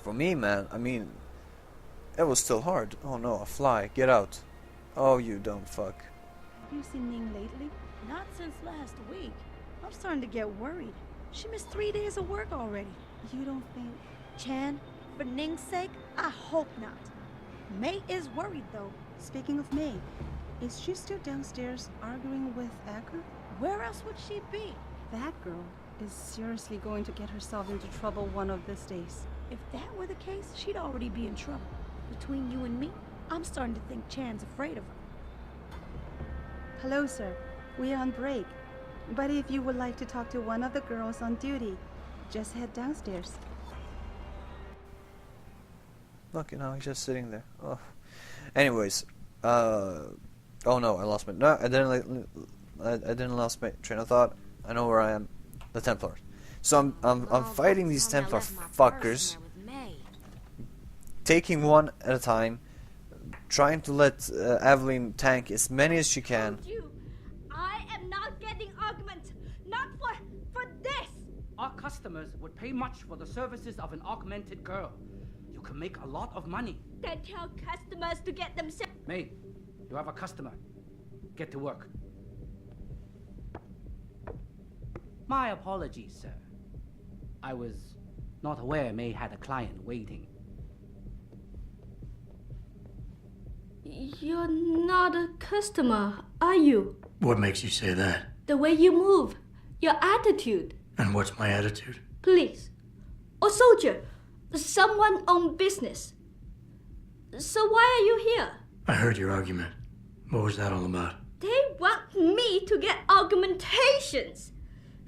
For me, man, I mean, it was still hard. Oh no, a fly. Get out. Oh, you dumb fuck. Have you seen Ning lately? Not since last week. I'm starting to get worried. She missed 3 days of work already. You don't think... Chan, for Ning's sake, I hope not. May is worried though. Speaking of May, is she still downstairs arguing with Acker? Where else would she be? That girl is seriously going to get herself into trouble one of these days. If that were the case, she'd already be in trouble. Between you and me, I'm starting to think Chan's afraid of her. Hello, sir. We are on break. But if you would like to talk to one of the girls on duty, just head downstairs. Look, you know, he's just sitting there. Oh. Anyways, oh no, I lost my... No, I didn't lose my train of thought. I know where I am. The Templars. So I'm fighting these Templar fuckers, taking one at a time, trying to let Evelyn tank as many as she can. I am not getting augment, not for this. Our customers would pay much for the services of an augmented girl. You can make a lot of money. Then tell customers to get themselves. May, you have a customer. Get to work. My apologies, sir. I was not aware May had a client waiting. You're not a customer, are you? What makes you say that? The way you move, your attitude. And what's my attitude? Police, or soldier, someone on business. So why are you here? I heard your argument. What was that all about? They want me to get augmentations.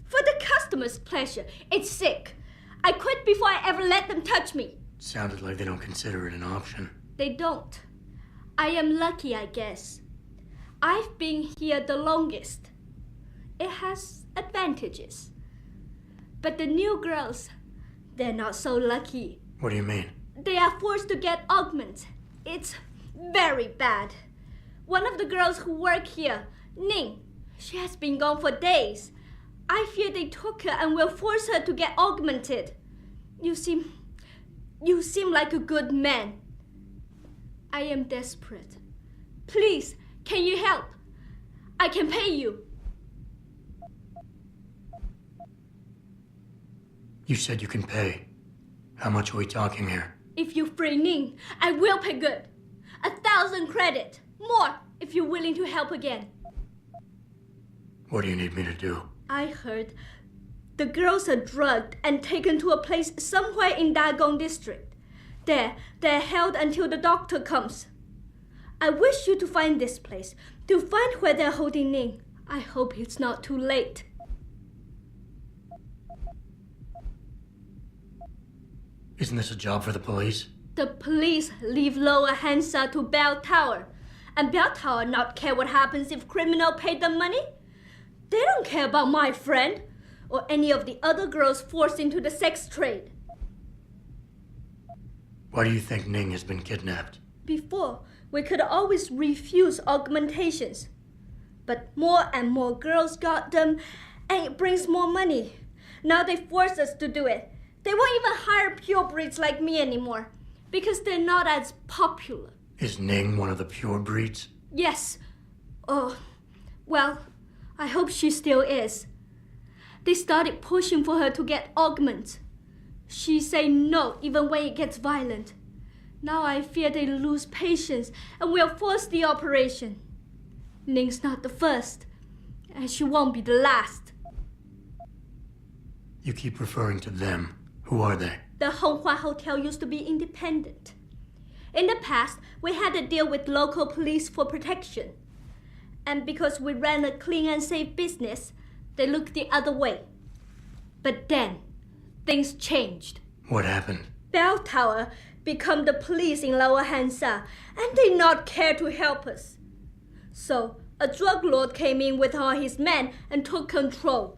For the customer's pleasure. It's sick. I quit before I ever let them touch me. Sounded like they don't consider it an option. They don't. I am lucky, I guess. I've been here the longest. It has advantages. But the new girls, they're not so lucky. What do you mean? They are forced to get augments. It's very bad. One of the girls who work here, Ning, she has been gone for days. I fear they took her and will force her to get augmented. You seem like a good man. I am desperate. Please, can you help? I can pay you. You said you can pay. How much are we talking here? If you free Ning, I will pay good. 1,000 credit. More if you're willing to help again. What do you need me to do? I heard the girls are drugged and taken to a place somewhere in Dagong district. There, they're held until the doctor comes. I wish you to find this place, to find where they're holding Ning. I hope it's not too late. Isn't this a job for the police? The police leave Lower Hengsha to Bell Tower. And Bell Tower not care what happens if criminal pay them money. They don't care about my friend or any of the other girls forced into the sex trade. Why do you think Ning has been kidnapped? Before, we could always refuse augmentations. But more and more girls got them, and it brings more money. Now they force us to do it. They won't even hire purebreds like me anymore, because they're not as popular. Is Ning one of the pure breeds? Yes. Oh, well, I hope she still is. They started pushing for her to get augments. She say no even when it gets violent. Now I fear they lose patience and will force the operation. Ning's not the first, and she won't be the last. You keep referring to them. Who are they? The Honghua Hotel used to be independent. In the past, we had a deal with local police for protection. And because we ran a clean and safe business, they looked the other way. But then, things changed. What happened? Bell Tower become the police in Lower Hengsha, and they not care to help us. So, a drug lord came in with all his men and took control.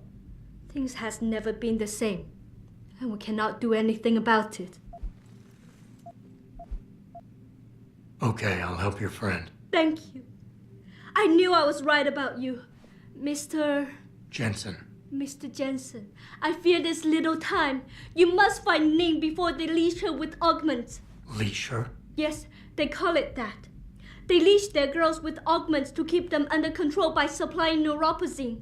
Things has never been the same, and we cannot do anything about it. Okay, I'll help your friend. Thank you. I knew I was right about you, Mr. Jensen. Mr. Jensen, I fear there's little time. You must find Ning before they leash her with augments. Leash her? Yes, they call it that. They leash their girls with augments to keep them under control by supplying neuropozyne.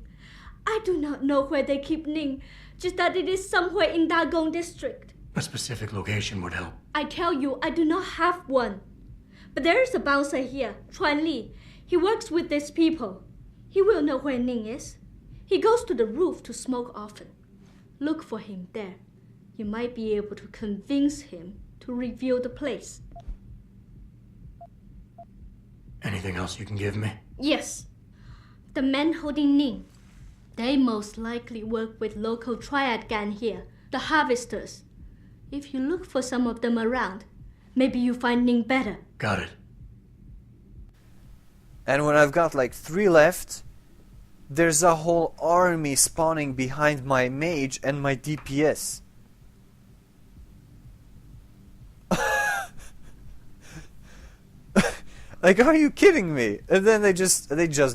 I do not know where they keep Ning, just that it is somewhere in Dagong district. A specific location would help. I tell you, I do not have one. But there is a bouncer here, Chuan Li. He works with these people. He will know where Ning is. He goes to the roof to smoke often. Look for him there. You might be able to convince him to reveal the place. Anything else you can give me? Yes. The men holding Ning. They most likely work with local triad gang here, the harvesters. If you look for some of them around, maybe you find Ning better. Got it. And when I've got like 3 left, there's a whole army spawning behind my mage and my DPS. Like, are you kidding me? And then they just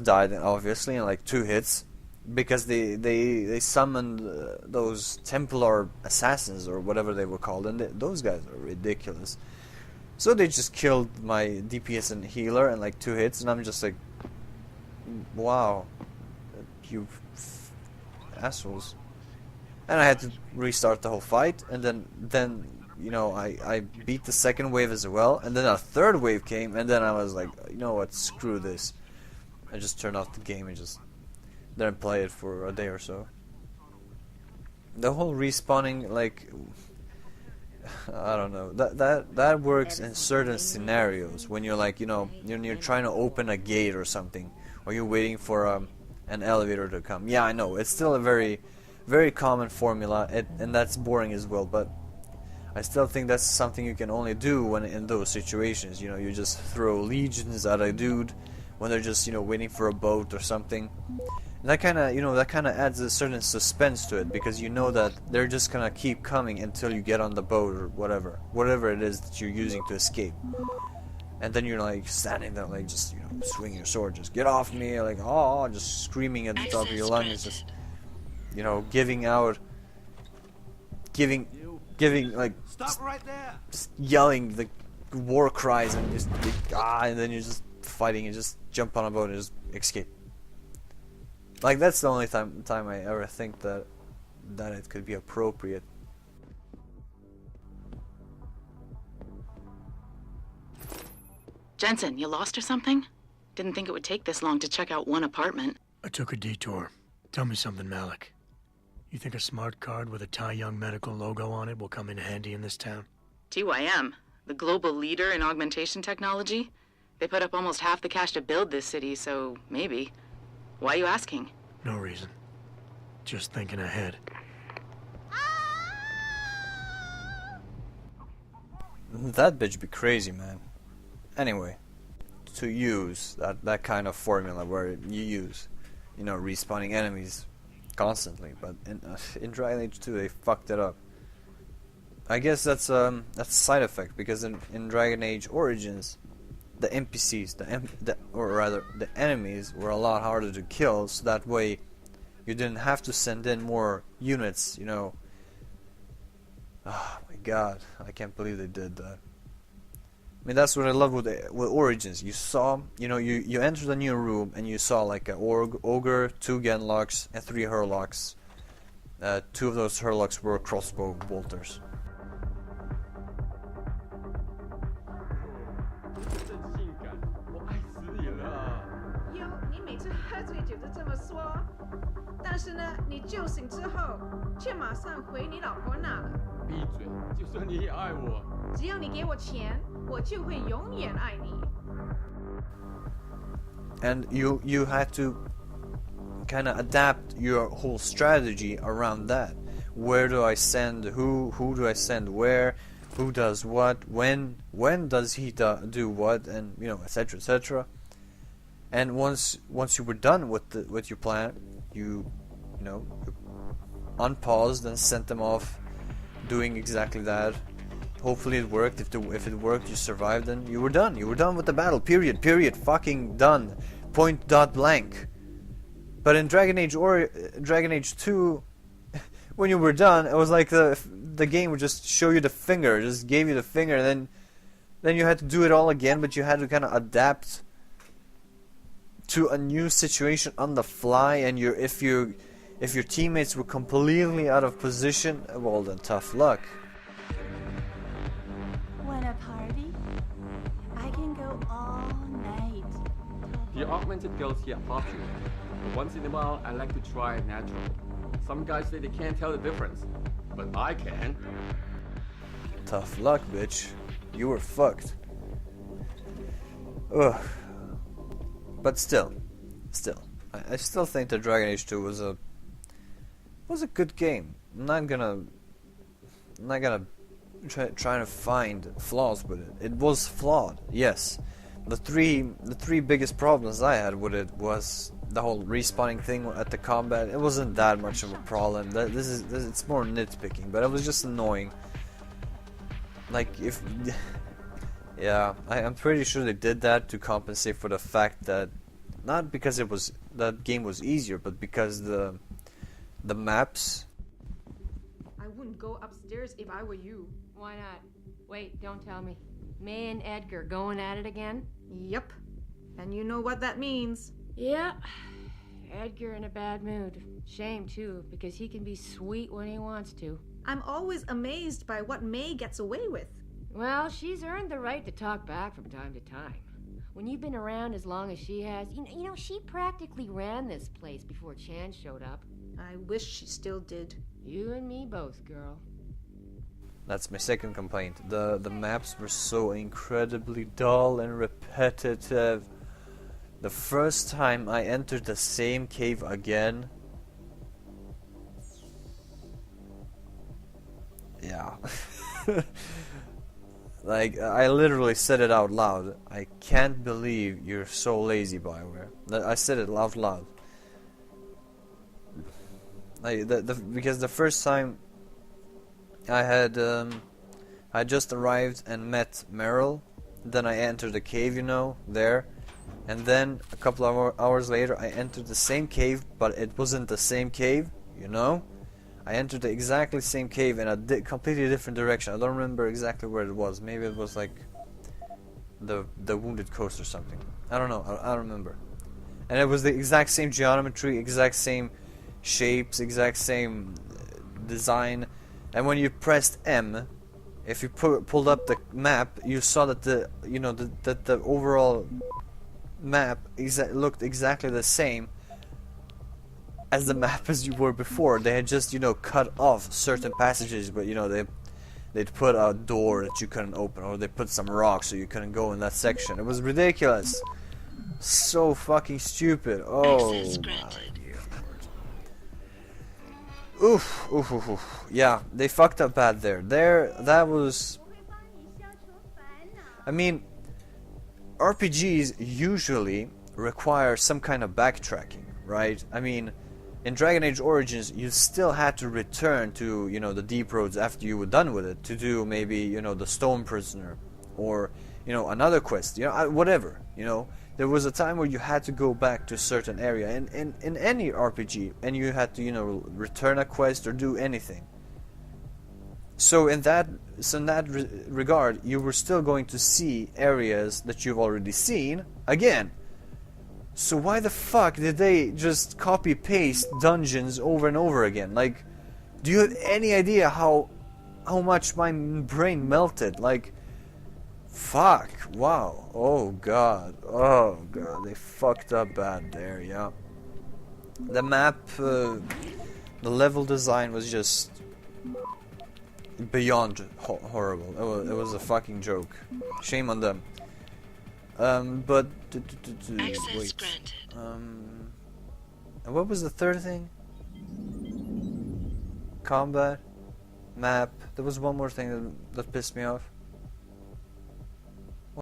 died, obviously, in like 2 hits, because they summoned those Templar assassins or whatever they were called, and those guys are ridiculous. So they just killed my DPS and healer in like 2 hits, and I'm just like, wow, you assholes. And I had to restart the whole fight, and then you know, I beat the 2nd wave as well, and then a 3rd wave came, and then I was like, you know what, screw this. I just turned off the game and just didn't play it for a day or so. The whole respawning, like, I don't know, that works in certain scenarios, when you're like, you know, you're trying to open a gate or something, or you're waiting for an elevator to come. Yeah, I know, it's still a very, very common formula, and that's boring as well, but I still think that's something you can only do when in those situations. You know, you just throw legions at a dude when they're just, you know, waiting for a boat or something. And that kind of, you know, that kind of adds a certain suspense to it, because you know that they're just gonna keep coming until you get on the boat or whatever it is that you're using to escape. And then you're like standing there, like just, you know, swinging your sword, just get off me, like, oh, just screaming at the top of your lungs, just, you know, giving like, stop right there. Just yelling the war cries, and just and then you're just fighting and just jump on a boat and just escape. Like, that's the only time I ever think that it could be appropriate. Jensen, you lost or something? Didn't think it would take this long to check out one apartment. I took a detour. Tell me something, Malik. You think a smart card with a Tai Young Medical logo on it will come in handy in this town? TYM, the global leader in augmentation technology. They put up almost half the cash to build this city, so maybe. Why are you asking? No reason. Just thinking ahead. That bitch be crazy, man. Anyway, to use that kind of formula where you use, you know, respawning enemies constantly, but in Dragon Age 2 they fucked it up. I guess that's a side effect, because in Dragon Age Origins, the NPCs, or rather the enemies, were a lot harder to kill, so that way you didn't have to send in more units, you know. Oh my god, I can't believe they did that. I mean, that's what I love with Origins. You saw, you know, you entered a new room and you saw like an ogre, 2 Genlocks, and 3 Hurlocks. 2 of those Hurlocks were crossbow bolters. 但是呢，你酒醒之后，却马上回你老婆那了。闭嘴！就算你也爱我，只要你给我钱，我就会永远爱你。And you had to kind of adapt your whole strategy around that. Where do I send? Who do I send? Where? Who does what? When does he do what? And you know, etc., etc. And once you were done with your plan, you unpaused and sent them off, doing exactly that. Hopefully it worked. If it worked, you survived, and you were done. You were done with the battle. Period. Fucking done. Point dot blank. But in Dragon Age 2, when you were done, it was like the game would just show you the finger, just gave you the finger, and then you had to do it all again, but you had to kind of adapt to a new situation on the fly, and if your teammates were completely out of position, well then tough luck. Want a party? I can go all night. The augmented girls here are popular, but once in a while I like to try natural. Some guys say they can't tell the difference, but I can. Tough luck, bitch. You were fucked. Ugh. But still, I still think that Dragon Age 2 was a good game. I'm not gonna try to find flaws with it. It was flawed, yes. The three biggest problems I had with it was the whole respawning thing at the combat. It wasn't that much of a problem. It's more nitpicking, but it was just annoying. Like if. Yeah, I'm pretty sure they did that to compensate for the fact that, not because that game was easier, but because the maps. I wouldn't go upstairs if I were you. Why not? Wait, don't tell me. May and Edgar going at it again? Yep. And you know what that means. Yeah. Edgar in a bad mood. Shame, too, because he can be sweet when he wants to. I'm always amazed by what May gets away with. Well, she's earned the right to talk back from time to time. When you've been around as long as she has, you know, she practically ran this place before Chan showed up. I wish she still did. You and me both, girl. That's my second complaint. The maps were so incredibly dull and repetitive. The first time I entered the same cave again. Yeah. Like, I literally said it out loud. I can't believe you're so lazy, BioWare. I said it out loud. Like, because the first time I just arrived and met Meryl. Then I entered the cave, you know, there. And then a couple of hours later I entered the same cave, but it wasn't the same cave, you know. I entered the exactly same cave in a completely different direction. I don't remember exactly where it was. Maybe it was like the Wounded Coast or something. I don't know. I don't remember. And it was the exact same geometry, exact same shapes, exact same design. And when you pressed M, if you pulled up the map, you saw that the overall map looked exactly the same as the map as you were before. They had just, you know, cut off certain passages, but, you know, they'd put a door that you couldn't open, or they put some rocks so you couldn't go in that section. It was ridiculous. So fucking stupid. Oh my dear Lord. Oof. Yeah, they fucked up bad there. That was... I mean, RPGs usually require some kind of backtracking, right? I mean, in Dragon Age Origins, you still had to return to, you know, the deep roads after you were done with it to do maybe, you know, the Stone Prisoner, or, you know, another quest, you know, whatever, you know. There was a time where you had to go back to a certain area in any RPG, and you had to, you know, return a quest or do anything. So in that regard, you were still going to see areas that you've already seen again. So why the fuck did they just copy-paste dungeons over and over again? Like, do you have any idea how much my brain melted? Like, fuck, wow, oh god, they fucked up bad there, yeah. The map, the level design was just beyond horrible. It was a fucking joke. Shame on them. But wait. And what was the third thing? Combat, map. There was one more thing that pissed me off.